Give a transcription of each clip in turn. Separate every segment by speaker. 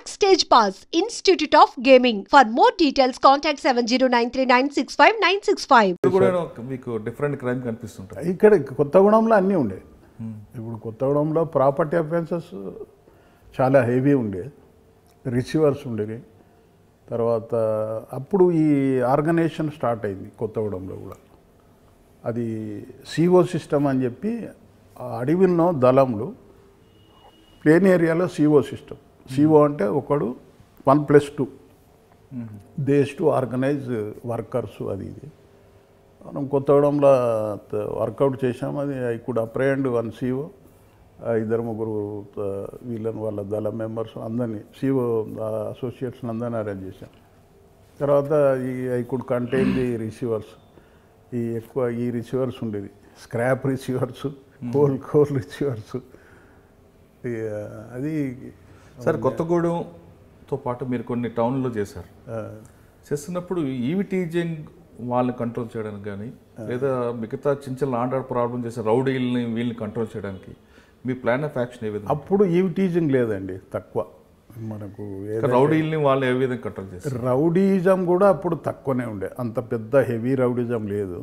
Speaker 1: Backstage Pass, Institute of Gaming. For more details, contact 70939659659.
Speaker 2: ఇప్పుడు కూడా మీకు డిఫరెంట్ క్రైమ్ కనిపిస్తుంటాయి.
Speaker 3: ఇక్కడ కొత్తగూడెంలో అన్నీ ఉండే. ఇప్పుడు కొత్తగూడెంలో ప్రాపర్టీ అఫెన్సెస్ చాలా హెవీ ఉండే, రిసీవర్స్ ఉండేవి. తర్వాత అప్పుడు ఈ ఆర్గనైజేషన్ స్టార్ట్ అయింది కొత్తగూడెంలో కూడా. అది సిఓ సిస్టమ్ అని చెప్పి అడవిలో దళంలో ప్లేన్ ఏరియాలో సిఓ సిస్టమ్. సిఓ అంటే ఒకడు 1+2 దేశ్ టు ఆర్గనైజ్ వర్కర్స్. అది ఇది మనం కొత్తగూడెంలో వర్కౌట్ చేసాం. అది ఐ కుడ్ అప్రహెండ్ 1 సిఓ, 2-3 వీళ్ళని వాళ్ళ దళ మెంబర్స్ అందరినీ, సిఓ అసోసియేట్స్ని అందరినీ అరేంజ్ చేశాం. తర్వాత ఈ I could contain the receivers. ఎక్కువ ఈ రిసీవర్స్ ఉండేది, స్క్రాప్ రిసీవర్స్, కోల్ రిసీవర్స్. అది
Speaker 2: సార్ కొత్తగూడెంతో పాటు మీరు కొన్ని టౌన్లో చేశారు. చేస్తున్నప్పుడు ఈవి టీజింగ్ వాళ్ళని కంట్రోల్ చేయడానికి కానీ, లేదా మిగతా చిన్న ఆర్డర్ ప్రాబ్లం చేసే రౌడీలని వీళ్ళని కంట్రోల్ చేయడానికి మీ ప్లాన్ ఆఫ్ యాక్షన్ ఏ విధంగా?
Speaker 3: అప్పుడు ఈవి టీజింగ్ లేదండి, తక్కువ. మనకు
Speaker 2: రౌడీల్ని వాళ్ళు ఏ విధంగా కంట్రోల్ చేస్తారు?
Speaker 3: రౌడీజం కూడా అప్పుడు తక్కువనే ఉండే, అంత పెద్ద హెవీ రౌడీజం లేదు.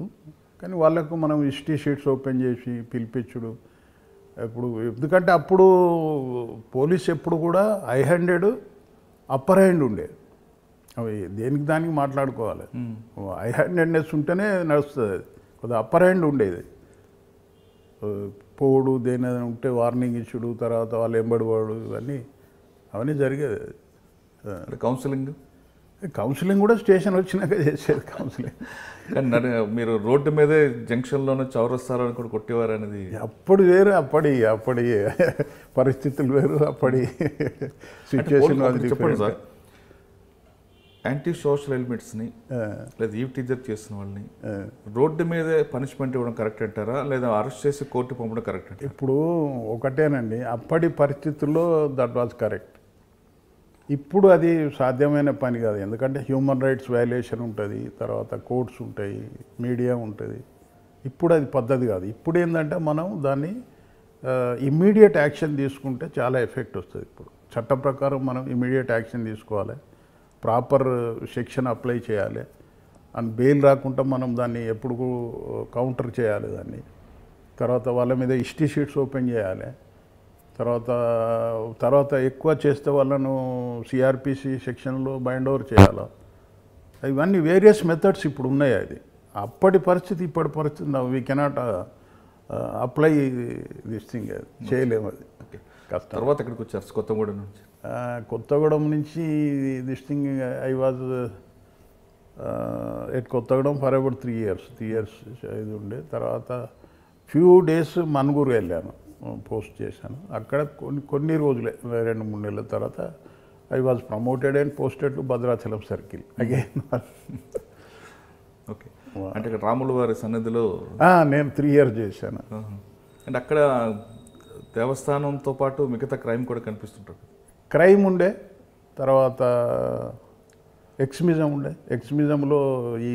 Speaker 3: కానీ వాళ్ళకు మనం హిస్టరీ షీట్స్ ఓపెన్ చేసి పిలిపించుడు. ఇప్పుడు ఎందుకంటే అప్పుడు పోలీస్ ఎప్పుడు కూడా హై హ్యాండెడ్ అప్పర్ హ్యాండ్ ఉండే. అవి దేనికి దానికి మాట్లాడుకోవాలి. హై హ్యాండెడ్నెస్ ఉంటేనే నడుస్తుంది. అది కొద్దిగా అప్పర్ హ్యాండ్ ఉండేది. పోడు దేని ఉంటే వార్నింగ్ ఇచ్చుడు, తర్వాత వాళ్ళు ఎంబడివాడు, అవన్నీ జరిగేది. కౌన్సిలింగ్ కూడా స్టేషన్ వచ్చినాక చేసేది కౌన్సిలింగ్.
Speaker 2: కానీ మీరు రోడ్డు మీదే జంక్షన్లోనే చౌరస్తారని కూడా కొట్టేవారు అనేది
Speaker 3: అప్పుడు వేరు, అప్పటి పరిస్థితులు వేరు, అప్పటి సిచ్యువేషన్.
Speaker 2: చెప్పండి సార్, యాంటీ సోషల్ ఎలిమెంట్స్ని లేదా ఈవ్ టీజర్ చేసిన వాళ్ళని రోడ్డు మీదే పనిష్మెంట్ ఇవ్వడం కరెక్ట్ అంటారా, లేదా అరెస్ట్ చేసి కోర్టు పంపడం కరెక్ట్ అంటారా?
Speaker 3: ఇప్పుడు ఒకటేనండి, అప్పటి పరిస్థితుల్లో దట్ వాజ్ కరెక్ట్. ఇప్పుడు అది సాధ్యమైన పని కాదు. ఎందుకంటే హ్యూమన్ రైట్స్ వయలేషన్ ఉంటుంది, తర్వాత కోర్ట్స్ ఉంటాయి, మీడియా ఉంటుంది. ఇప్పుడు అది పద్ధతి కాదు. ఇప్పుడు ఏంటంటే మనం దాన్ని ఇమ్మీడియట్ యాక్షన్ తీసుకుంటే చాలా ఎఫెక్ట్ వస్తుంది. ఇప్పుడు చట్ట ప్రకారం మనం ఇమ్మీడియట్ యాక్షన్ తీసుకోవాలి, ప్రాపర్ సెక్షన్ అప్లై చేయాలి, అండ్ బెయిల్ రాకుండా మనం దాన్ని ఎప్పుడు కౌంటర్ చేయాలి దాన్ని. తర్వాత వాళ్ళ మీద హిస్టరీ షీట్స్ ఓపెన్ చేయాలి. తర్వాత ఎక్కువ చేస్తే వాళ్ళను సిఆర్పిసి సెక్షన్లో బైండ్ ఓవర్ చేయాలి. ఇవన్నీ వేరియస్ మెథడ్స్ ఇప్పుడు ఉన్నాయి. అది అప్పటి పరిస్థితి ఇప్పటి పరిస్థితి we cannot apply this thing. అది చేయలేము, అది కష్టం.
Speaker 2: తర్వాత ఎక్కడికి వచ్చారు? కొత్తగూడెం నుంచి.
Speaker 3: కొత్తగూడెం నుంచి this thing I was at Kothagudem for about 3 years ఇది ఉండే. తర్వాత ఫ్యూ డేస్ మనుగురు వెళ్ళాను, పోస్ట్ చేశాను. అక్కడ కొన్ని రోజులే, 2-3 నెలల తర్వాత I was promoted and posted to Bhadrachalam circle again.
Speaker 2: Okay, అంటే ఇక్కడ రాముల వారి సన్నిధిలో
Speaker 3: నేను 3 years చేశాను.
Speaker 2: అంటే అక్కడ దేవస్థానంతో పాటు మిగతా క్రైమ్ కూడా కనిపిస్తుంటుంది.
Speaker 3: క్రైమ్ ఉండే, తర్వాత ఎక్స్మిజం ఉండే. ఎక్స్మిజంలో ఈ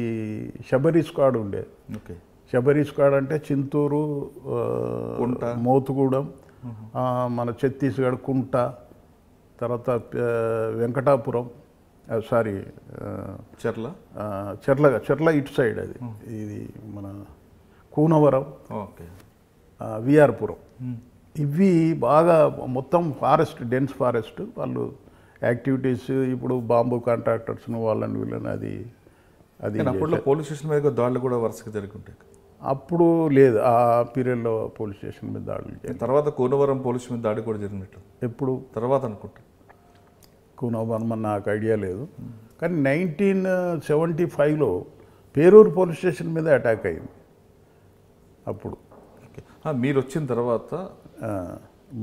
Speaker 3: శబరి స్క్వాడ్ ఉండే.
Speaker 2: ఓకే,
Speaker 3: శబరి స్క్వాడ్ అంటే చింతూరు, మోతుగూడెం, మన ఛత్తీస్గఢ్ కుంట, తర్వాత వెంకటాపురం, సారీ చెర్ల ఇటు సైడ్. అది ఇది మన కూనవరం, విఆర్పురం. ఇవి బాగా మొత్తం ఫారెస్ట్, డెన్స్ ఫారెస్ట్. వాళ్ళు యాక్టివిటీస్ ఇప్పుడు బాంబు కాంట్రాక్టర్స్ను వాళ్ళని వీళ్ళని అది
Speaker 2: అప్పట్లో పోలీస్ స్టేషన్ మీద దాడులు కూడా వరుసగా జరుగుతుంటాయి.
Speaker 3: అప్పుడు లేదు, ఆ పీరియడ్లో పోలీస్ స్టేషన్ మీద దాడులు.
Speaker 2: తర్వాత కూనవరం పోలీస్ మీద దాడి కూడా జరిగినట్టు
Speaker 3: ఎప్పుడు
Speaker 2: తర్వాత అనుకుంటా.
Speaker 3: కూనవరం నాకు ఐడియా లేదు. కానీ 1975లో పేరూరు పోలీస్ స్టేషన్ మీద అటాక్ అయింది. అప్పుడు
Speaker 2: మీరు వచ్చిన తర్వాత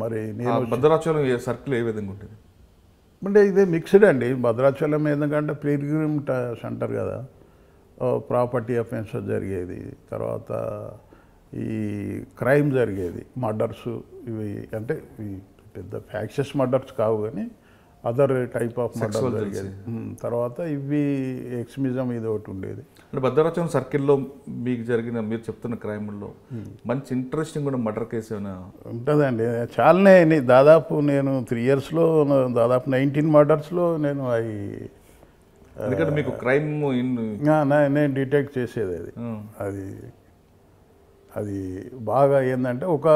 Speaker 3: మరి నేను
Speaker 2: భద్రాచలం సర్కిల్ ఏ విధంగా ఉంటుంది?
Speaker 3: అంటే ఇదే మిక్స్డ్ అండి. భద్రాచలం ఎందుకంటే పిల్గ్రిమ్ సెంటర్ కదా, ప్రాపర్టీ అఫెన్సెస్ జరిగేది, తర్వాత ఈ క్రైమ్ జరిగేది, మర్డర్స్. ఇవి అంటే పెద్ద ఫ్యాక్షస్ మర్డర్స్ కావు, కానీ other type of murder
Speaker 2: Sexual
Speaker 3: జరిగేది. తర్వాత ఇవి ఎక్స్మిజం ఇది ఒకటి ఉండేది.
Speaker 2: అంటే భద్రాచలం సర్కిల్లో మీకు జరిగిన మీరు చెప్తున్న క్రైమ్లో మంచి ఇంట్రెస్టింగ్ ఉన్న మర్డర్ కేసు ఏమైనా
Speaker 3: ఉంటుందండి. చాలానే దాదాపు నేను 3 yearsలో దాదాపు 19 మర్డర్స్లో నేను
Speaker 2: ఎందుకంటే మీకు క్రైమ్
Speaker 3: నేను డిటెక్ట్ చేసేది అది అది బాగా ఏంటంటే ఒక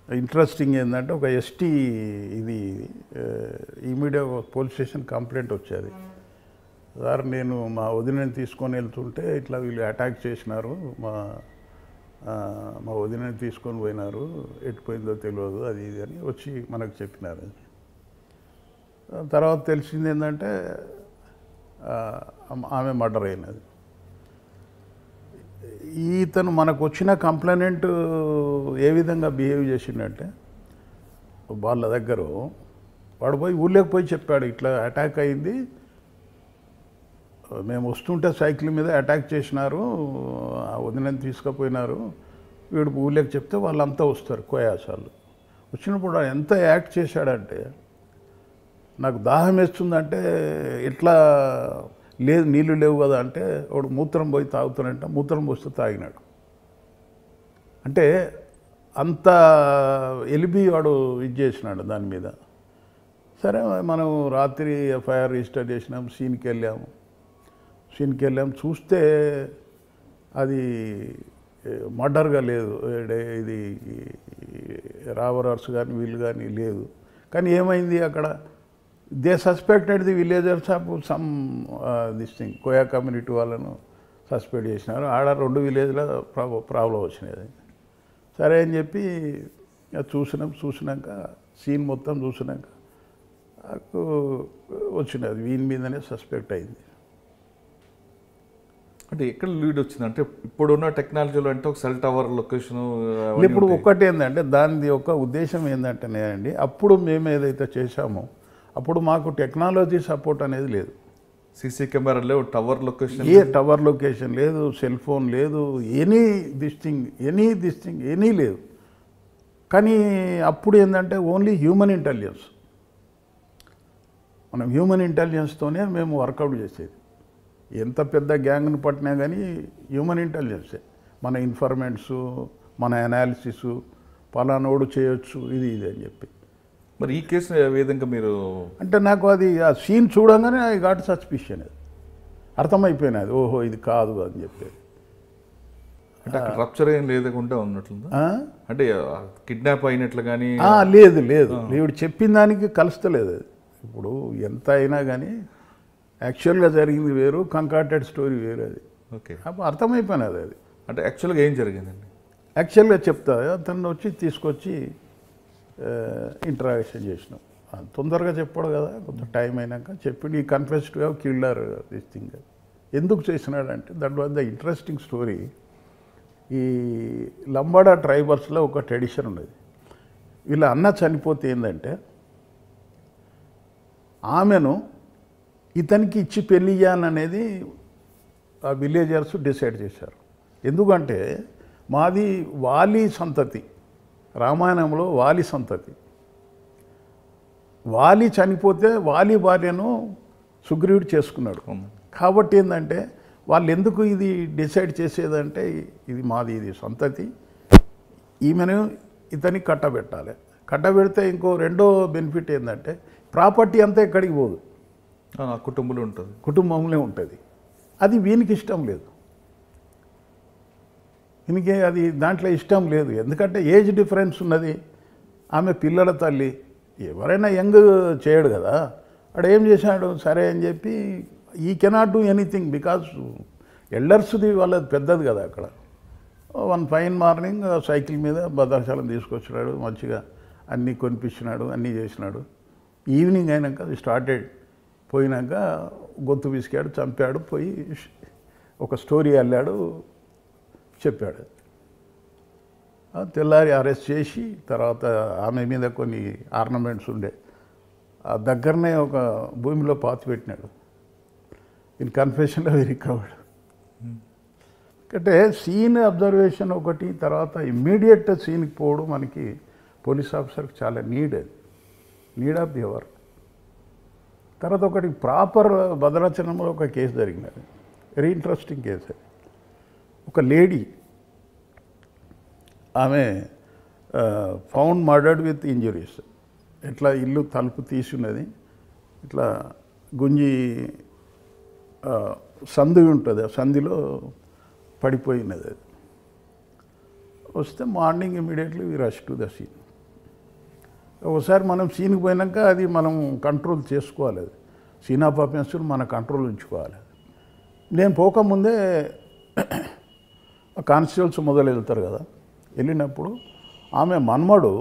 Speaker 3: ఇంట్రెస్టింగ్ ఏంటంటే ఒక ఎస్టీ ఇది ఇమీడియట్ పోలీస్ స్టేషన్ కంప్లైంట్ వచ్చేది. సార్ నేను మా వదినని తీసుకొని వెళ్తుంటే ఇట్లా వీళ్ళు అటాక్ చేసినారు, మా వదినని తీసుకొని పోయినారు, ఎట్టుపోయిందో తెలియదు అది ఇది అని వచ్చి మనకు చెప్పినారు. తర్వాత తెలిసింది ఏంటంటే ఆమె మర్డర్ అయినది. ఈతను మనకు వచ్చిన కంప్లైంట్ ఏ విధంగా బిహేవ్ చేసిండంటే వాళ్ళ దగ్గర వాడు పోయి ఊళ్ళోకి పోయి చెప్పాడు, ఇట్లా అటాక్ అయింది, మేము వస్తుంటే సైకిల్ మీద అటాక్ చేసినారు, ఆ వదినని తీసుకుపోయినారు. వీడు ఊళ్ళోకి చెప్తే వాళ్ళంతా వస్తారు కోయాసాలు. వచ్చినప్పుడు ఎంత యాక్ట్ చేశాడంటే నాకు దాహం వేస్తుందంటే ఎట్లా లేదు నీళ్ళు లేవు కదా అంటే వాడు మూత్రం పోయి తాగుతానంటే మూత్రం పోస్తే తాగినాడు. అంటే అంత ఎలిబి వాడు ఇది చేసినాడు దాని మీద. సరే మనం రాత్రి ఎఫ్ఐఆర్ రిజిస్టర్ చేసినాం, సీన్కి వెళ్ళాం. చూస్తే అది మర్డర్గా లేదు, ఇది రాబరర్స్ కానీ వీళ్ళు కానీ లేదు. కానీ ఏమైంది అక్కడ, they suspected the villagers of some this thing, Koya community వాళ్ళను సస్పెక్ట్ చేసినారు. ఆడ 2 విలేజ్లో ప్రాబ్లం వచ్చినది. సరే అని చెప్పి చూసినాక సీన్ మొత్తం చూసినాక నాకు వచ్చినది వీని మీదనే సస్పెక్ట్ అయింది.
Speaker 2: అంటే ఎక్కడ లీడ్ వచ్చింది అంటే ఇప్పుడున్న టెక్నాలజీలో అంటే ఒక సెల్ టవర్ లొకేషన్.
Speaker 3: ఇప్పుడు ఒకటి ఏంటంటే దాని యొక్క ఉద్దేశం ఏంటంటేనేనండి, అప్పుడు మేము ఏదైతే చేశామో అప్పుడు మాకు టెక్నాలజీ సపోర్ట్ అనేది లేదు.
Speaker 2: సీసీ కెమెరా లేవు, టవర్ లొకేషన్
Speaker 3: టవర్ లొకేషన్ లేదు, సెల్ ఫోన్ లేదు, ఎనీ దిస్ థింగ్ లేదు. కానీ అప్పుడు ఏంటంటే ఓన్లీ హ్యూమన్ ఇంటెలిజెన్స్, మనం హ్యూమన్ ఇంటెలిజెన్స్తోనే మేము వర్కౌట్ చేసేది. ఎంత పెద్ద గ్యాంగ్ను పట్టినా కానీ హ్యూమన్ ఇంటెలిజెన్సే, మన ఇన్ఫర్మెంట్స్, మన అనాలిసిస్, పలానోడు చేయొచ్చు ఇది అని చెప్పి.
Speaker 2: మరి ఈ కేసు ఏ విధంగా మీరు
Speaker 3: అంటే నాకు అది ఆ సీన్ చూడంగానే ఐ గాట్ సస్పిషన్, అది అర్థమైపోయినది, ఓహో ఇది కాదు అని చెప్పి.
Speaker 2: అంటే అక్కడ రప్చర్ ఏం లేకుండా ఉన్నట్లుందా, అంటే కిడ్నాప్ అయినట్లు కానీ
Speaker 3: లేదు ఇప్పుడు చెప్పిన దానికి కలుస్తలేదు అది. ఇప్పుడు ఎంత అయినా కానీ యాక్చువల్గా జరిగింది వేరు, కంకాటెడ్ స్టోరీ వేరు. అది
Speaker 2: ఓకే,
Speaker 3: అప్పుడు అర్థమైపోయినది అది.
Speaker 2: అంటే యాక్చువల్గా ఏం జరిగిందండి?
Speaker 3: యాక్చువల్గా చెప్తా, అతను వచ్చి తీసుకొచ్చి ఇంటరాక్షన్ చేసినాం. తొందరగా చెప్పాడు కదా, కొంత టైం అయినాక చెప్పి ఈ confess to have killed this thing. ఎందుకు చేసినాడంటే that was the interesting story. ఈ లంబాడా ట్రైబల్స్లో ఒక ట్రెడిషన్ ఉన్నది, వీళ్ళ అన్న చనిపోతే ఏంటంటే ఆమెను ఇతనికి ఇచ్చి పెళ్లి చేయాలనేది ఆ విలేజర్స్ డిసైడ్ చేశారు. ఎందుకంటే మాది వాలి సంతతి, రామాయణంలో వాలి సంతతి. వాలి చనిపోతే వాలి భార్యను సుగ్రీవుడు చేసుకున్నాడు. కాబట్టి ఏంటంటే వాళ్ళు ఎందుకు ఇది డిసైడ్ చేసేదంటే ఇది మాది, ఇది సంతతి, ఈమెను ఇతనికి కట్టబెట్టాలి. కట్టబెడితే ఇంకో రెండో బెనిఫిట్ ఏంటంటే ప్రాపర్టీ అంతా ఎక్కడికి పోదు,
Speaker 2: కుటుంబంలో ఉంటుంది,
Speaker 3: కుటుంబంలో ఉంటుంది. అది వీనికి ఇష్టం లేదు, ఈయనకి అది దాంట్లో ఇష్టం లేదు. ఎందుకంటే ఏజ్ డిఫరెన్స్ ఉన్నది, ఆమె పిల్లల తల్లి, ఎవరైనా యంగ్ చేయడు కదా. వాడు ఏం చేశాడు, సరే అని చెప్పి ఈ కెనాట్ డూ ఎనీథింగ్ బికాజ్ ఎల్డర్స్ది వాళ్ళది పెద్దది కదా. అక్కడ వన్ ఫైన్ మార్నింగ్ సైకిల్ మీద భద్రాచలం తీసుకొచ్చినాడు, మంచిగా అన్నీ కొనిపించినాడు, అన్నీ చేసినాడు. ఈవినింగ్ అయినాక అది స్టార్టెడ్, పోయినాక గొంతు పిసికాడు, చంపాడు, పోయి ఒక స్టోరీ అల్లాడు, చెప్పాడు. తెల్లారి అరెస్ట్ చేసి తర్వాత ఆమె మీద కొన్ని ఆర్నమెంట్స్ ఉండే ఆ దగ్గరనే ఒక భూమిలో పాతి పెట్టినాడు. ఇన్ కన్ఫెషన్లో రికవర్డ్. అంటే సీన్ అబ్జర్వేషన్ ఒకటి, తర్వాత ఇమ్మీడియట్ సీన్కి పోవడం మనకి పోలీస్ ఆఫీసర్కి చాలా నీడ్. అది నీడ్ ఆఫ్ ది అవర్. తర్వాత ఒకటి ప్రాపర్ భద్రాచలంలో ఒక కేసు జరిగినది, వెరీ ఇంట్రెస్టింగ్ కేసు అది. ఒక లేడీ, ఆమె ఫౌండ్ మర్డర్డ్ విత్ ఇంజురీస్. ఇట్లా ఇల్లు తలుపు తీసున్నది, ఇట్లా గుంజి సందు ఉంటుంది, ఆ సంధిలో పడిపోయినది. అది వస్తే morning immediately we rush to the scene. ఒకసారి మనం సీన్కి పోయినాక అది మనం కంట్రోల్ చేసుకోవాలి, అది సీన్ ఆఫ్ అఫెన్స్ని మన కంట్రోల్ ఉంచుకోవాలి. నేను పోకముందే కానిస్టేబుల్స్ మొదలు వెళ్తారు కదా, వెళ్ళినప్పుడు ఆమె మన్మడు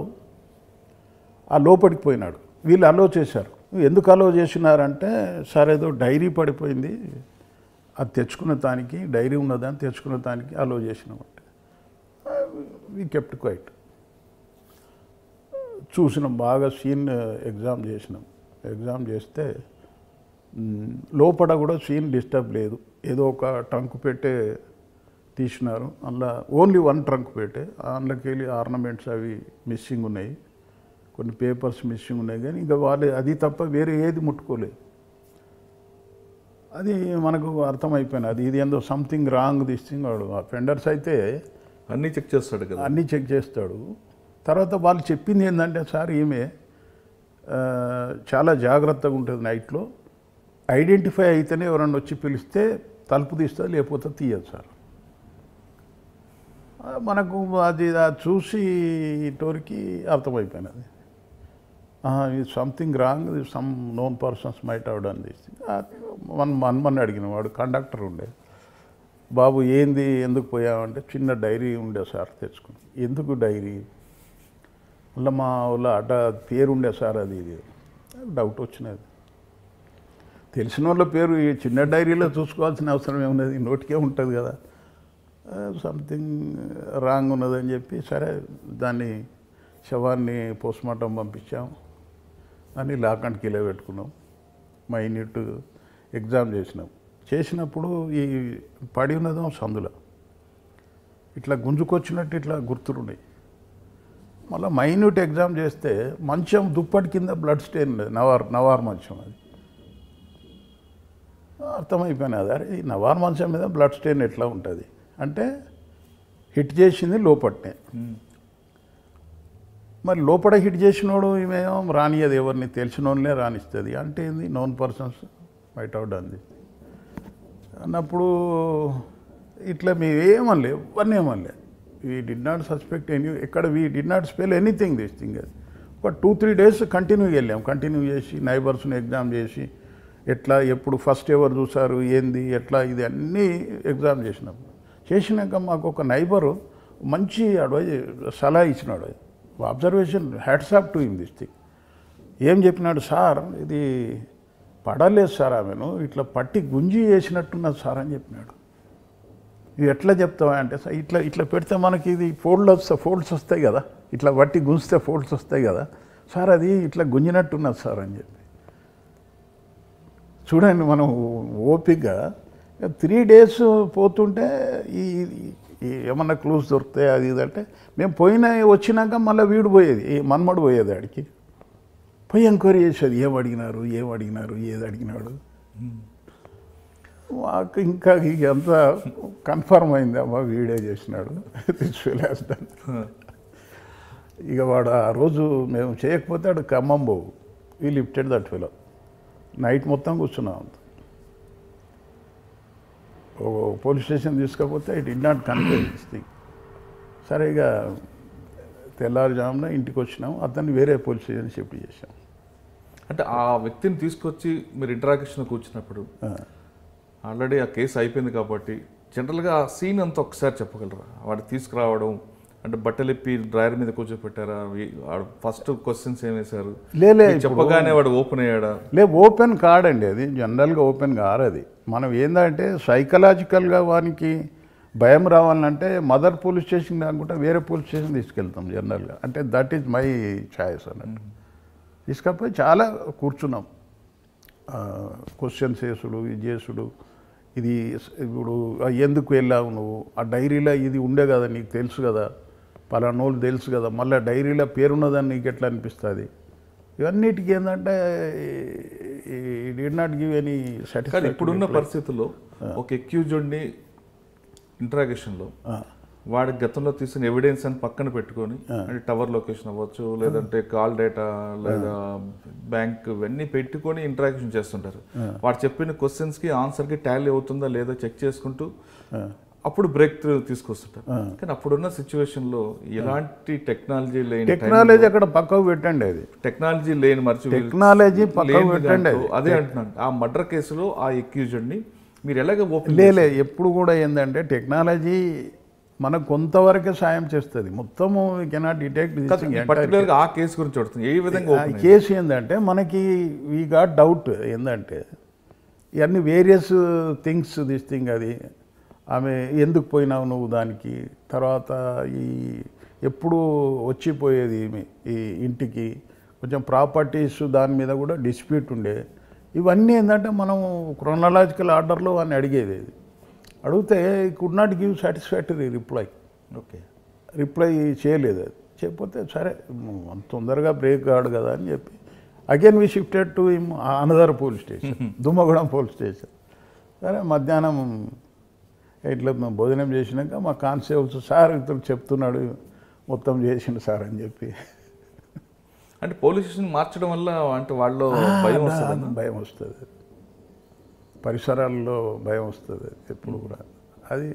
Speaker 3: ఆ లోపలికి పోయినాడు. వీళ్ళు అలో చేశారు. ఎందుకు అలో చేసినారంటే, సార్ ఏదో డైరీ పడిపోయింది, అది తెచ్చుకున్న దానికి, డైరీ ఉన్నదని తెచ్చుకున్న దానికి అలో చేసినామంటే వీ కెప్ట్ క్వైట్. చూసినాం, బాగా సీన్ ఎగ్జామ్ చేసినాం. ఎగ్జామ్ చేస్తే లోపల కూడా సీన్ డిస్టర్బ్ లేదు. ఏదో ఒక ట్రంక్ పెట్టే తీసినారు, అందులో ఓన్లీ వన్ ట్రంక్ పెట్టే, అందులోకి వెళ్ళి ఆర్నమెంట్స్ అవి మిస్సింగ్ ఉన్నాయి, కొన్ని పేపర్స్ మిస్సింగ్ ఉన్నాయి, కానీ ఇంకా వాళ్ళు అది తప్ప వేరే ఏది ముట్టుకోలేదు. అది మనకు అర్థమైపోయింది, అది ఇది ఏందో సంథింగ్ రాంగ్ దిస్ థింగ్. వాడు అఫెండర్స్ అయితే
Speaker 2: అన్నీ చెక్ చేస్తాడు కదా,
Speaker 3: అన్నీ చెక్ చేస్తాడు. తర్వాత వాళ్ళు చెప్పింది ఏంటంటే, సార్ ఈమె చాలా జాగ్రత్తగా ఉంటుంది, నైట్లో ఐడెంటిఫై అయితేనే ఎవరన్నా వచ్చి పిలిస్తే తలుపు తీస్తుంది, లేకపోతే తీయదు సార్. మనకు అది చూసి టోరికి అర్థమైపోయినది, something wrong, some known persons might have done this thing. మనమని అడిగిన వాడు కండక్టర్ ఉండే, బాబు ఏంది ఎందుకు పోయామంటే, చిన్న డైరీ ఉండే సార్ తెచ్చుకుని. ఎందుకు డైరీ? మళ్ళీ మా వాళ్ళ అడ్డ పేరు ఉండే సార్, అది ఇది డౌట్ వచ్చినది. తెలిసిన వాళ్ళ పేరు ఈ చిన్న డైరీలో చూసుకోవాల్సిన అవసరం ఏమున్నది, నోటికే ఉంటుంది కదా. సంథింగ్ రాంగ్ ఉన్నదని చెప్పి, సరే దాన్ని శవాన్ని పోస్ట్మార్టం పంపించాం అని లాక్ అండ్ కీలో పెట్టుకున్నాం. మైన్యూట్ ఎగ్జామ్ చేసినప్పుడు ఈ పడి ఉన్నదో సందులో ఇట్లా గుంజుకొచ్చినట్టు ఇట్లా గుర్తులున్నాయి. మళ్ళీ మైన్యూట్ ఎగ్జామ్ చేస్తే మంచం దుప్పటి కింద బ్లడ్ స్టెయిన్ ఉండేది, నవార్ మంచం. అది అర్థమైపోయినది, అరే ఈ నవార్ మంచం మీద బ్లడ్ స్టెయిన్ ఎట్లా ఉంటుంది అంటే, హిట్ చేసింది లోపట్నే. మరి లోపల హిట్ చేసినోడు ఈమెమో రానియదు, ఎవరిని తెలిసిన వాళ్ళనే రానిస్తుంది అంటే ఏంది, known persons might have done this అన్నప్పుడు ఇట్లా మేమేమనలే, ఎవరిని ఏమనలే. We did not suspect any, ఎక్కడ we did not spell anything this thing. అది ఒక 2-3 డేస్ కంటిన్యూగా వెళ్ళాం, కంటిన్యూ చేసి నైబర్స్ని ఎగ్జామ్ చేసి, ఎట్లా ఎప్పుడు ఫస్ట్ ఎవరు చూసారు ఏంది ఎట్లా ఇది అన్నీ ఎగ్జామ్ చేసినాక మాకు ఒక నైబరు మంచి అడ్వైజ్ సలహా ఇచ్చినాడు. Observation, hats off to him this thing. ఏం చెప్పినాడు, సార్ ఇది పడలేదు సార్, ఆమెను ఇట్లా పట్టి గుంజి వేసినట్టున్నది సార్ అని చెప్పినాడు. ఇది ఎట్లా చెప్తావా అంటే, సార్ ఇట్లా పెడితే మనకి ఇది ఫోల్డ్స్ వస్తాయి కదా, ఇట్లా పట్టి గుంజితే ఫోల్డ్స్ వస్తాయి కదా సార్, అది ఇట్లా గుంజినట్టున్నది సార్ అని చెప్పి. చూడండి, మనం ఓపికగా 3 డేస్ పోతుంటే ఈ ఏమన్నా క్లూస్ దొరుకుతాయి అది ఇది అంటే, మేము వచ్చినాక మళ్ళీ వీడు పోయేది, ఈ మన్మడు పోయేది ఆడికి పోయి ఎంక్వైరీ చేసేది, ఏం అడిగినారు ఏది అడిగినాడు. మాకు ఇంకా అంతా కన్ఫర్మ్ అయింది, అమ్మ వీడియో చేసినాడు, తీసుకెళ్ళేస్తాను. ఇక వాడు ఆ రోజు మేము చేయకపోతే వాడు ఖమ్మం పోవు, we lifted that fellow. Night మొత్తం కూర్చున్నాం. పోలీస్ స్టేషన్ తీసుకపోతే it did not confirm this thing. సరే ఇక తెల్లారుజామున ఇంటికి వచ్చినాం, అతన్ని వేరే పోలీస్ స్టేషన్ షిఫ్ట్ చేసాం.
Speaker 2: అంటే ఆ వ్యక్తిని తీసుకొచ్చి మీరు ఇంటరాక్షన్ కూర్చున్నప్పుడు ఆల్రెడీ ఆ కేసు అయిపోయింది కాబట్టి జనరల్గా ఆ సీన్ అంతా ఒకసారి చెప్పగలరా? వాడు తీసుకురావడం అంటే బట్టలిప్పి డ్రైవర్ మీద కూర్చోపెట్టారా? ఫస్ట్ క్వశ్చన్స్ ఏం వేశారు? చెప్పగానే వాడు ఓపెన్ అయ్యాడా?
Speaker 3: ఓపెన్ కాడండి, అది జనరల్గా ఓపెన్ కారది. మనం ఏంటంటే సైకలాజికల్గా వానికి భయం రావాలంటే మదర్ పోలీస్ స్టేషన్ కాకుండా వేరే పోలీస్ స్టేషన్ తీసుకెళ్తాం జనరల్గా. అంటే దట్ ఈజ్ మై ఛాయిస్ అన్నట్టు. తీసుకపోయి చాలా కూర్చున్నాం, క్వశ్చన్స్ చేసుడు, ఇది చేసుడు. ఇది ఇప్పుడు ఎందుకు వెళ్ళావు నువ్వు, ఆ డైరీలో ఇది ఉండే కదా, నీకు తెలుసు కదా, పలానోళ్ళు తెలుసు కదా, మళ్ళీ డైరీలో పేరున్నదని నీకు ఎట్లా అనిపిస్తుంది, ఇవన్నిటికీ ఏంటంటే డిడ్ నాట్ గివ్ ఎనీ
Speaker 2: కానీ
Speaker 3: సాటిస్ఫాక్టరీ.
Speaker 2: ఇప్పుడున్న పరిస్థితుల్లో ఒక ఎక్యూజ్డ్ని ఇంటరాగేషన్లో వాడి గతంలో తీసిన ఎవిడెన్స్ అని పక్కన పెట్టుకొని అంటే టవర్ లొకేషన్ అవ్వచ్చు, లేదంటే కాల్ డేటా లేదా బ్యాంక్ ఇవన్నీ పెట్టుకొని ఇంటరాక్షన్ చేస్తుంటారు. వాడు చెప్పిన క్వశ్చన్స్కి ఆన్సర్కి టాలీ అవుతుందా లేదా చెక్ చేసుకుంటూ అప్పుడు బ్రేక్ త్రూ తీసుకొస్తుంటారు. కానీ అప్పుడున్న సిచ్యువేషన్లో ఎలాంటి
Speaker 3: టెక్నాలజీ అక్కడ పక్కకు పెట్టండి. అది
Speaker 2: టెక్నాలజీ లేని
Speaker 3: టెక్నాలజీ పక్కకు పెట్టండి.
Speaker 2: అదే అంటున్నాను, ఆ మర్డర్ కేసులో ఆ ఎక్యూజ్డ్ని మీరు ఎలాగ ఓపెన్
Speaker 3: లే ఎప్పుడు కూడా ఏంటంటే టెక్నాలజీ మనకు కొంతవరకే సాయం చేస్తుంది, మొత్తము కెనాట్ డిటెక్ట్.
Speaker 2: పర్టికులర్గా ఆ కేసు గురించి చూడుతుంది ఏ విధంగా
Speaker 3: కేసు ఏంటంటే మనకి వీ గాట్ డౌట్ ఏంటంటే ఇవన్నీ వేరియస్ థింగ్స్ దిస్ థింగ్. అది ఆమె ఎందుకు పోయినావు నువ్వు దానికి, తర్వాత ఈ ఎప్పుడు వచ్చిపోయేది ఈ ఇంటికి, కొంచెం ప్రాపర్టీస్ దాని మీద కూడా డిస్ప్యూట్ ఉండే. ఇవన్నీ ఏంటంటే మనం క్రోనలాజికల్ ఆర్డర్లో అని అడిగేది. అడిగితే could not give satisfactory reply. Reply చేయలేదు. అది చేయకపోతే సరే అంత తొందరగా బ్రేక్ కాడు కదా అని చెప్పి again we shifted to another police station, Dummugudem police station. సరే మధ్యాహ్నం ఇట్లా మేము భోజనం చేసినాక మా కానిస్టేబుల్స్ సార్ ఇతను చెప్తున్నాడు మొత్తం చేసిండు సార్ అని చెప్పి.
Speaker 2: అంటే పోలీస్ స్టేషన్ మార్చడం వల్ల అంటే వాళ్ళు
Speaker 3: భయం వస్తుంది, పరిసరాల్లో భయం వస్తుంది ఎప్పుడు కూడా. అది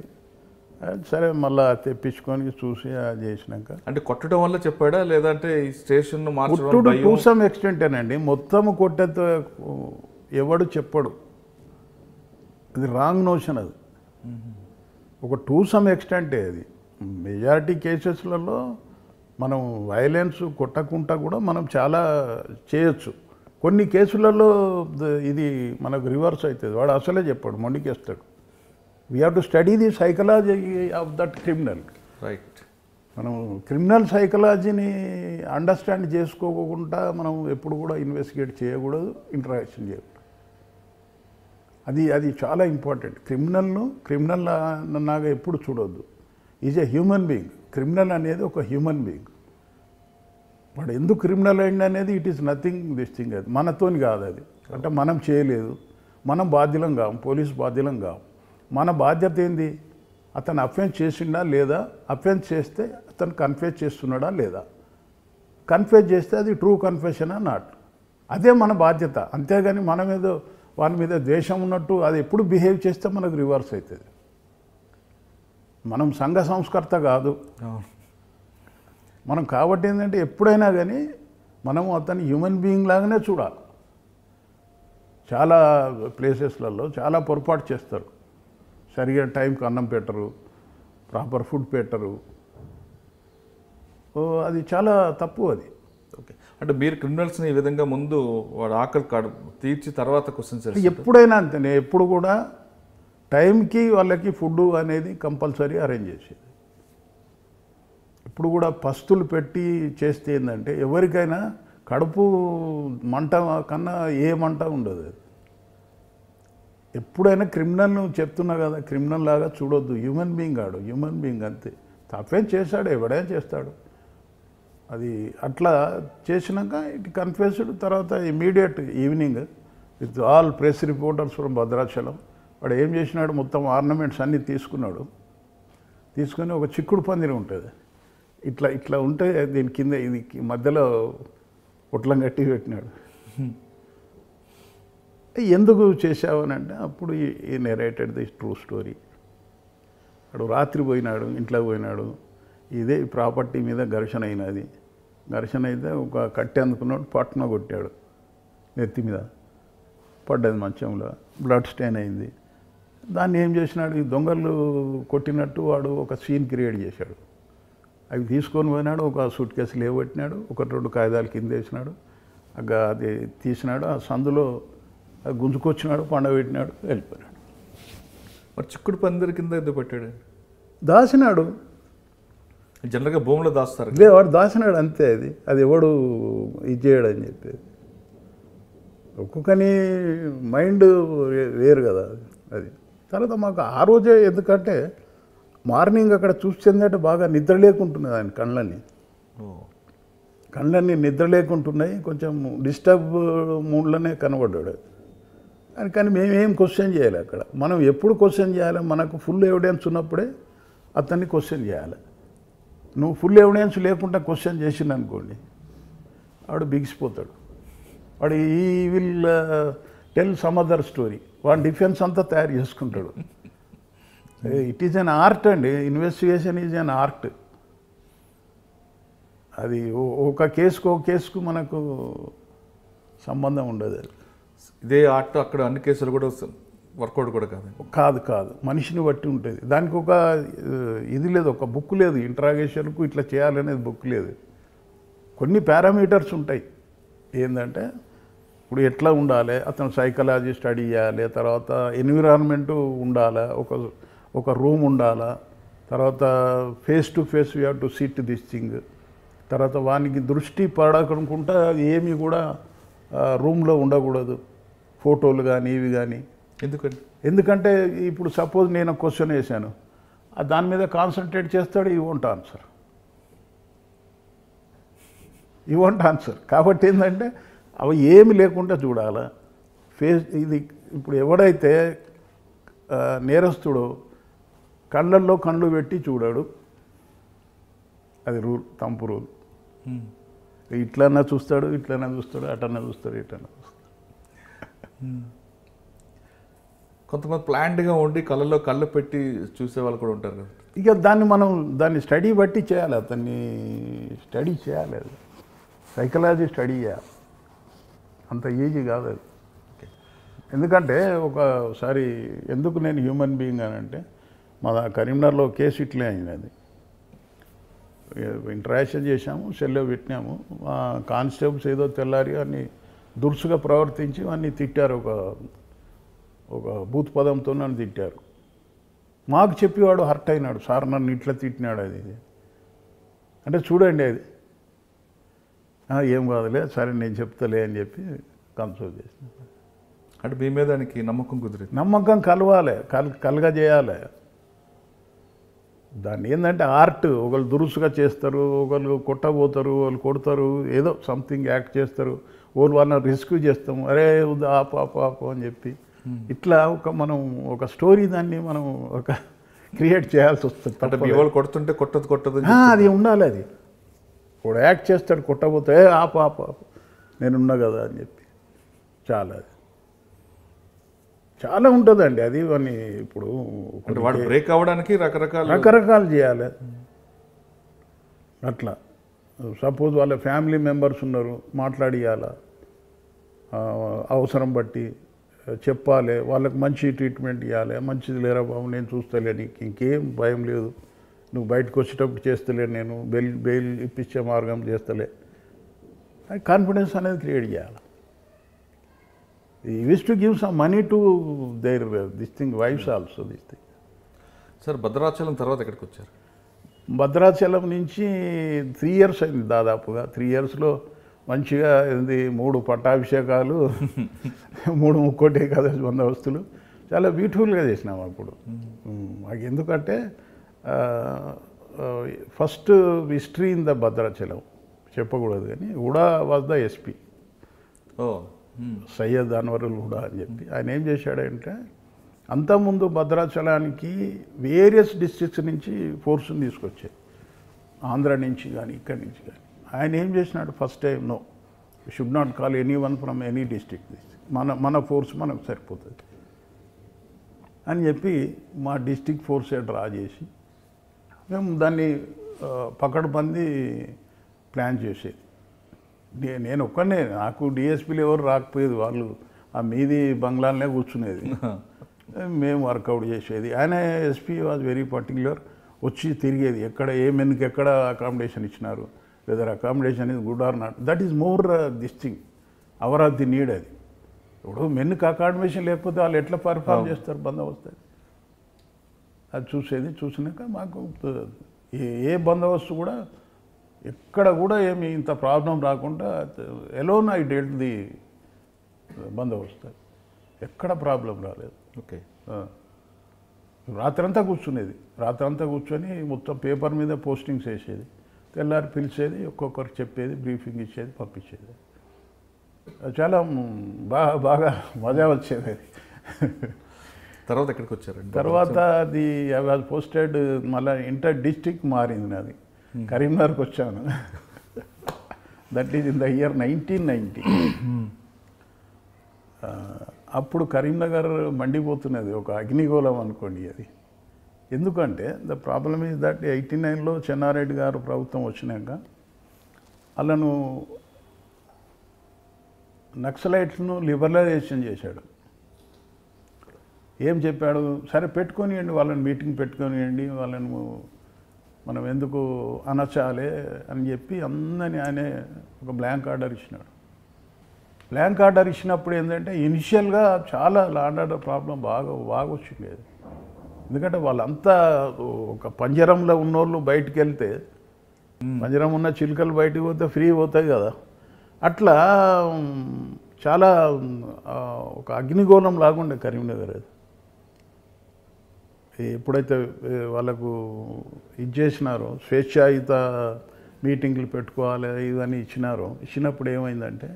Speaker 3: సరే మళ్ళీ తెప్పించుకొని చూసి అది చేసినాక
Speaker 2: అంటే కొట్టడం వల్ల చెప్పాడా లేదంటే ఈ స్టేషన్
Speaker 3: కొట్టుడు టు సమ్ ఎక్స్టెంటేనండి. మొత్తము కొట్టేతో ఎవడు చెప్పడు, అది రాంగ్ నోషన్. అది ఒక టు సమ్ ఎక్స్టెంటే. అది మెజారిటీ కేసెస్లలో మనం వైలెన్స్ కొట్టకుండా కూడా మనం చాలా చేయొచ్చు. కొన్ని కేసులలో ఇది మనకు రివర్స్ అవుతుంది, వాడు అసలే చెప్పాడు, మొండికేస్తాడు. We have to study the psychology of that criminal.
Speaker 2: Right.
Speaker 3: మనం క్రిమినల్ సైకలాజీని అండర్స్టాండ్ చేసుకోకుండా మనం ఎప్పుడు కూడా ఇన్వెస్టిగేట్ చేయకూడదు, ఇంటరాక్షన్ చేయకూడదు. అది చాలా ఇంపార్టెంట్. క్రిమినల్ నాగా ఎప్పుడు చూడొద్దు. Is a human being. Criminal అనేది ఒక హ్యూమన్ బీయింగ్. వాడు ఎందుకు క్రిమినల్ అయింది అనేది it is nothing this thing. అది మనతోని కాదు. అది అంటే మనం చేయలేదు, మనం బాధ్యులం కాము, పోలీసు బాధ్యులం కాము. మన బాధ్యత ఏంది, అతను అఫెన్స్ చేసిండా లేదా, అఫెన్స్ చేస్తే అతను కన్ఫెస్ చేస్తున్నాడా లేదా, కన్ఫెస్ చేస్తే అది ట్రూ కన్ఫెషనా నాట్, అదే మన బాధ్యత. అంతేగాని మనం ఏదో వాని మీద ద్వేషం ఉన్నట్టు అది ఎప్పుడు బిహేవ్ చేస్తే మనకు రివర్స్ అవుతుంది. మనం సంఘ సంస్కర్త కాదు మనం. కాబట్టి ఏంటంటే ఎప్పుడైనా కానీ మనము అతన్ని హ్యూమన్ బీయింగ్ లాగానే చూడాలి. చాలా ప్లేసెస్లలో చాలా పొరపాటు చేస్తారు. సరిగా టైంకి అన్నం పెట్టరు, ప్రాపర్ ఫుడ్ పెట్టరు. అది చాలా తప్పు. అది
Speaker 2: ఓకే. అంటే మీరు క్రిమినల్స్ని ఈ విధంగా ముందు వాడు ఆకలి కాడు తీర్చి తర్వాత క్వశ్చన్స్
Speaker 3: ఎప్పుడైనా అంతేనే. ఎప్పుడు కూడా టైంకి వాళ్ళకి ఫుడ్ అనేది కంపల్సరీ అరేంజ్ చేసేది. ఇప్పుడు కూడా పస్తులు పెట్టి చేస్తే ఏంటంటే ఎవరికైనా కడుపు మంట కన్నా ఏ మంట ఉండదు. అది ఎప్పుడైనా క్రిమినల్ చెప్తున్నా కదా, క్రిమినల్ లాగా చూడొద్దు. హ్యూమన్ బీయింగ్ ఆడు, హ్యూమన్ బీయింగ్ అంతే. తప్పేం చేశాడు, ఎవడైనా చేస్తాడు. అది అట్లా చేసినాక ఇట్ కన్ఫెస్డ్. తర్వాత immediate evening with all press reporters from Bhadrachalam వాడు ఏం చేసినాడు, మొత్తం ఆర్నమెంట్స్ అన్నీ తీసుకున్నాడు. తీసుకొని ఒక చిక్కుడు పందిరి ఉంటుంది, ఇట్లా ఇట్లా ఉంటే దీని కింద ఇది మధ్యలో పొట్లం కట్టి పెట్టినాడు. ఎందుకు చేసావని అంటే అప్పుడు ఈ నెరేటెడ్ ది ట్రూ స్టోరీ. వాడు రాత్రి పోయినాడు, ఇంట్లో పోయినాడు, ఇదే ప్రాపర్టీ మీద ఘర్షణ అయినది. ఘర్షణ అయితే ఒక కట్టె అందుకున్నాడు, పట్టున కొట్టాడు, నెత్తి మీద పడ్డది, మంచంలో బ్లడ్ స్టెయిన్ అయింది. దాన్ని ఏం చేసినాడు, ఈ దొంగలు కొట్టినట్టు వాడు ఒక సీన్ క్రియేట్ చేశాడు. అవి తీసుకొని పోయినాడు, ఒక సూట్ కేసు లేవబెట్టినాడు, 1-2 కాగితాలు కింద వేసినాడు, అది తీసినాడు, ఆ సందులో గుంజుకొచ్చినాడు, పండబెట్టినాడు, వెళ్ళిపోయినాడు.
Speaker 2: మరి చిక్కుడు పందిరి కింద ఎందుకు పెట్టాడు?
Speaker 3: దాసినాడు.
Speaker 2: జనరల్గా భూమిలో దాస్తారు.
Speaker 3: వాడు దాసినాడు అంతే. అది ఎవడు ఇది చేయడు అని చెప్పేది. ఒక్కొక్కని మైండ్ వేరు కదా. అది తర్వాత మాకు ఆ రోజే, ఎందుకంటే మార్నింగ్ అక్కడ చూస్తుందంటే బాగా నిద్ర లేకుంటున్నది ఆయన కళ్ళని. కళ్ళన్నీ నిద్ర లేకుంటున్నాయి, కొంచెం డిస్టర్బ్ మూడ్లోనే కనబడ్డాడు. కానీ మేమేం క్వశ్చన్ చేయాలి అక్కడ. మనం ఎప్పుడు క్వశ్చన్ చేయాలి? మనకు ఫుల్ ఎవిడెన్స్ ఉన్నప్పుడే అతన్ని క్వశ్చన్ చేయాలి. నువ్వు ఫుల్ ఎవిడెన్స్ లేకుండా క్వశ్చన్ చేసిందనుకోండి, వాడు బిగిసిపోతాడు. వాడు ఈ will tell some other story. వాడు డిఫెన్స్ అంతా తయారు చేసుకుంటాడు. ఇట్ ఈజ్ అన్ ఆర్ట్ అండి. Investigation is an art. అది ఒక కేసుకు మనకు సంబంధం ఉండదు.
Speaker 2: ఇదే ఆర్ట్ అక్కడ అన్ని కేసులు కూడా వర్కౌట్ కూడా
Speaker 3: కాదు. మనిషిని బట్టి ఉంటుంది. దానికి ఒక ఇది లేదు, ఒక బుక్ లేదు. ఇంట్రాగేషన్కు ఇట్లా చేయాలనేది బుక్ లేదు. కొన్ని పారామీటర్స్ ఉంటాయి. ఏంటంటే ఇప్పుడు ఎట్లా ఉండాలి, అతను సైకాలజీ స్టడీ చేయాలి, తర్వాత ఎన్విరాన్మెంటు ఉండాలా, ఒక రూమ్ ఉండాలా, తర్వాత face to face you have to SIT this thing, తర్వాత వానికి దృష్టి పడకుండా ఏమి కూడా రూమ్లో ఉండకూడదు, ఫోటోలు కానీ ఇవి కానీ. ఎందుకంటే ఇప్పుడు సపోజ్ నేను క్వశ్చన్ వేశాను, దాని మీద కాన్సన్ట్రేట్ చేస్తాడు, ఈ వోంట్ ఆన్సర్. కాబట్టి ఏంటంటే అవి ఏమి లేకుండా చూడాలా. ఇది ఇప్పుడు ఎవడైతే నేరస్తుడో కళ్ళల్లో కళ్ళు పెట్టి చూడాడు, అది రూల్, తంపు రూల్. ఇట్లన్నా చూస్తాడు, అటన్నా చూస్తాడు.
Speaker 2: కొంతమంది ప్లాంట్గా ఉండి కళ్ళలో కళ్ళు పెట్టి చూసే వాళ్ళు కూడా ఉంటారు కదా.
Speaker 3: ఇక దాన్ని స్టడీ బట్టి చేయాలి, అతన్ని స్టడీ చేయాలి, అది సైకాలజీ స్టడీ చేయాలి. అంత ఈజీ కాదు అది. ఎందుకంటే ఒకసారి ఎందుకు నేను హ్యూమన్ బీయింగ్ అని అంటే, మా కరీంనగర్లో కేసు ఇట్లే అయింది. అది ఇంటరాక్షన్ చేశాము, సెల్లో పెట్టినాము. మా కానిస్టేబుల్స్ ఏదో తెల్లారి అన్ని దురుసుగా ప్రవర్తించి అన్నీ తిట్టారు. ఒక బూత్ పదంతో నన్ను తిట్టారు. మాకు చెప్పేవాడు హర్ట్ అయినాడు, సార్ నన్ను ఇట్లా తిట్టినాడు అది అంటే. చూడండి అది ఏం కాదులే, సరే నేను చెప్తలే అని చెప్పి కన్సోల్ చేసిన.
Speaker 2: అంటే మీ మీద దానికి నమ్మకం కుదిరింది.
Speaker 3: నమ్మకం కలగజేయాలి. దాన్ని ఏంటంటే ఆర్ట్. ఒకళ్ళు దురుసుగా చేస్తారు, ఒకళ్ళు కొట్టబోతారు, వాళ్ళు కొడతారు, ఏదో సంథింగ్ యాక్ట్ చేస్తారు, వాళ్ళని రిస్క్ చేస్తాము, అరే ఆపు అని చెప్పి. ఇట్లా మనం ఒక స్టోరీ దాన్ని మనం క్రియేట్ చేయాల్సి వస్తుంది.
Speaker 2: అంటే కొడుతుంటే కొట్టదు
Speaker 3: అది ఉండాలి. అది కూడా యాక్ట్ చేస్తాడు, కొట్టబోతే ఆపు నేనున్నా కదా అని చెప్పి. చాలా ఉంటుందండి అది. ఇప్పుడు
Speaker 2: వాడు బ్రేక్ అవ్వడానికి
Speaker 3: రకరకాలు చేయాలి. అట్లా సపోజ్ వాళ్ళ ఫ్యామిలీ మెంబర్స్ ఉన్నారు, మాట్లాడియాల, అవసరం బట్టి చెప్పాలి, వాళ్ళకి మంచి ట్రీట్మెంట్ ఇవ్వాలి. మంచిది లేరా బాబు, నేను చూస్తలే, నీకు ఇంకేం భయం లేదు, నువ్వు బయటకు వచ్చేటప్పుడు చేస్తలే, నేను బెయిల్ ఇప్పించే మార్గం చేస్తలే, కాన్ఫిడెన్స్ అనేది క్రియేట్ చేయాలి. ఈ wish to give some money to there this thing wives also this thing.
Speaker 2: Sir Bhadrachalam తర్వాత ఎక్కడికి వచ్చారు?
Speaker 3: భద్రాచలం నుంచి 3 years అయింది దాదాపుగా. 3 yearsలో మంచిగా 3 పట్టాభిషేకాలు, 3 ముక్కోటి ఏకాదశి బందోబస్తులు చాలా బ్యూటిఫుల్గా చేసినాం అప్పుడు. మాకు ఎందుకంటే first history in the Bhadrachalam చెప్పకూడదు కానీ Huda was the SP, Syed Anwarul Huda అని చెప్పి. ఆయన ఏం చేశాడంటే, అంతకుముందు భద్రాచలానికి వేరియస్ డిస్ట్రిక్ట్స్ నుంచి ఫోర్స్ని తీసుకొచ్చాయి, ఆంధ్ర నుంచి కానీ ఇక్కడి నుంచి కానీ. ఆయన ఏం చేసినాడు, first time no, should not call any one from any district, మన ఫోర్స్ మనకు సరిపోతుంది అని చెప్పి మా డిస్ట్రిక్ట్ ఫోర్సే డ్రా చేసి మేము దాన్ని పకడ్బందీ ప్లాన్ చేసేది. నేను ఒక్కనే, నాకు డిఎస్పీలు ఎవరు రాకపోయేది, వాళ్ళు ఆ మీది బంగ్లాలనే కూర్చునేది, మేము వర్కౌట్ చేసేది. ఆయన ఎస్పీ వాజ్ వెరీ పర్టిక్యులర్, వచ్చి తిరిగేది ఎక్కడ ఏ మెన్కి ఎక్కడ అకామిడేషన్ ఇచ్చినారు, whether accommodation is good or not, that is more this thing hour of the need. అది ఇప్పుడు మెన్కి అకామిడేషన్ లేకపోతే వాళ్ళు ఎట్లా పర్ఫార్మ్ చేస్తారు బందోబస్తు, అది చూసేది. చూసినాక మాకు ఏ బందోబస్తు కూడా ఎక్కడ కూడా ఏమి ఇంత ప్రాబ్లం రాకుండా ఎలోన్ ఐ డెల్ట్ ది బందోబస్తు, ఎక్కడ ప్రాబ్లం రాలేదు.
Speaker 2: ఓకే,
Speaker 3: రాత్రంతా కూర్చునేది, రాత్రంతా కూర్చొని మొత్తం పేపర్ మీద పోస్టింగ్స్ వేసేది. తెల్లారి పిలిచేది, ఒక్కొక్కరు చెప్పేది, బ్రీఫింగ్ ఇచ్చేది, పంపించేది. చాలా బాగా మజా వచ్చేది అది.
Speaker 2: తర్వాత ఎక్కడికి వచ్చారండి?
Speaker 3: తర్వాత అది ఐ వాజ్ పోస్టెడ్, మళ్ళీ ఇంటర్ డిస్ట్రిక్ట్ మారింది నాది, కరీంనగర్కి వచ్చాను. That is in the year 1990. అప్పుడు కరీంనగర్ మండిపోతున్నది, ఒక అగ్నిగోళం అనుకోండి అది. ఎందుకంటే ద ప్రాబ్లమ్ ఈజ్ దట్ 89లో చెన్నారెడ్డి గారు ప్రభుత్వం వచ్చినాక వాళ్ళను నక్సలైట్స్ను లిబరలైజేషన్ చేశాడు. ఏం చెప్పాడు, సరే పెట్టుకొనియండి వాళ్ళని, మీటింగ్ పెట్టుకొనియండి వాళ్ళను, మనం ఎందుకు అనచాలే అని చెప్పి అందరినీ ఆయనే ఒక బ్లాంక్ ఆర్డర్ ఇచ్చినాడు. బ్లాంక్ ఆర్డర్ ఇచ్చినప్పుడు ఏంటంటే ఇనిషియల్గా చాలా లాండ్ ఆర్డర్ ప్రాబ్లం బాగా వచ్చింది. ఎందుకంటే వాళ్ళంతా ఒక పంజరంలో ఉన్నోళ్ళు బయటికి వెళ్తే, పంజరం ఉన్న చిలుకలు బయటికి పోతే ఫ్రీ పోతాయి కదా, అట్లా చాలా ఒక అగ్నిగోళం లాగుండే కరీంనగర్. అది ఎప్పుడైతే వాళ్ళకు ఇది చేసినారో, స్వేచ్ఛాయుత మీటింగ్లు పెట్టుకోవాలి ఇవన్నీ ఇచ్చినప్పుడు ఏమైందంటే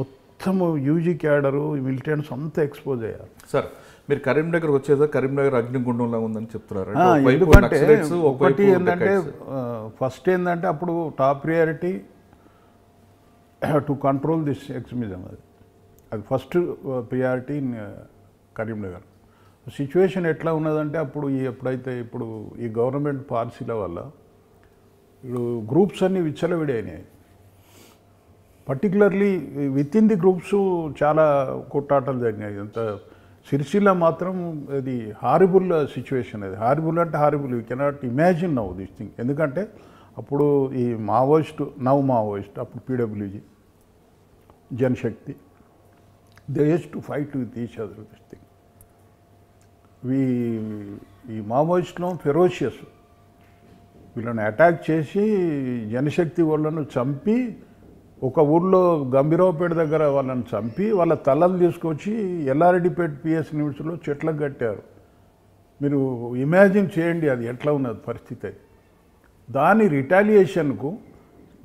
Speaker 3: మొత్తము యూజీ క్యాడరు, మిలిటెంట్స్ అంతా ఎక్స్పోజ్ అయ్యారు.
Speaker 2: సార్ మీరు కరీంనగర్ వచ్చేదా, కరీంనగర్ అగ్నిగుండంలా ఉందని చెప్తున్నారు.
Speaker 3: ఎందుకంటే ఒకటి ఏంటంటే ఫస్ట్ ఏంటంటే అప్పుడు top priority to control this extremism. అది first priority in Karimnagar. Situation ఎట్లా ఉన్నదంటే అప్పుడు ఎప్పుడైతే ఈ గవర్నమెంట్ పాలసీల వల్ల గ్రూప్స్ అన్నీ విచ్చలవిడైనాయి. Particularly within the groups చాలా కొట్టాటలు జరిగినాయి. అంత సిరిసిల్ల మాత్రం అది హారిబుల్ సిచ్యువేషన్. అది హారిబుల్ అంటే horrible, you cannot imagine now this thing. ఎందుకంటే అప్పుడు ఈ మావోయిస్ట్, అప్పుడు PWG, Janashakti, they used to fight with each other this thing. ఈ మావోయిస్ట్లో ఫెరోషియస్, వీళ్ళని అటాక్ చేసి జనశక్తి వాళ్ళను చంపి, ఒక ఊళ్ళో గంభీరావుపేట దగ్గర వాళ్ళని చంపి వాళ్ళ తలలు తీసుకొచ్చి ఎల్లారెడ్డిపేట పిఎస్ లిమిట్స్లో చెట్లకు కట్టారు. మీరు ఇమాజిన్ చేయండి అది ఎట్లా ఉన్నది పరిస్థితి. దాని రిటాలియేషన్కు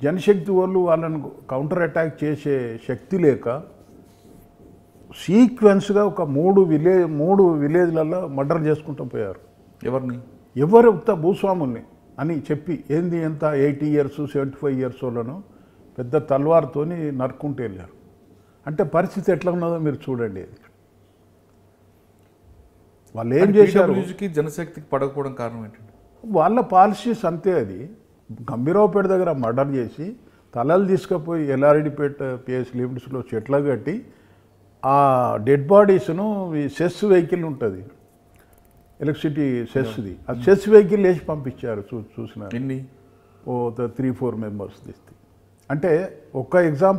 Speaker 3: జనశక్తి వాళ్ళు వాళ్ళను కౌంటర్ అటాక్ చేసే శక్తి లేక సీక్వెన్స్గా ఒక మూడు విలేజ్లలో మర్డర్ చేసుకుంటూ పోయారు. ఎవరు భూస్వాముల్ని అని చెప్పి, ఏంది ఎంత 80 years 75 years వాళ్ళను పెద్ద తల్వార్తోని నరుక్కుంటూ వెళ్ళారు. అంటే పరిస్థితి ఎట్లా ఉన్నదో మీరు చూడండి. వాళ్ళు ఏం చేశారు,
Speaker 2: జనశక్తికి పడకపోవడం కారణం ఏంటంటే
Speaker 3: వాళ్ళ పాలసీస్ అంతే. అది గంభీరావుపేట దగ్గర మర్డర్ చేసి తలలు తీసుకుపోయి ఎల్లారెడ్డిపేట పిఎస్ లిమిట్స్లో చెట్లు కట్టి ఆ డెడ్ బాడీస్ను ఈ సెస్ వెహికల్ ఉంటుంది, ఎలక్ట్రిసిటీ సెస్ది, ఆ సెస్ వెహికల్ వేసి పంపించారు. చూసిన 3-4 members తీస్తే. అంటే ఒక్క ఎగ్జాంపుల్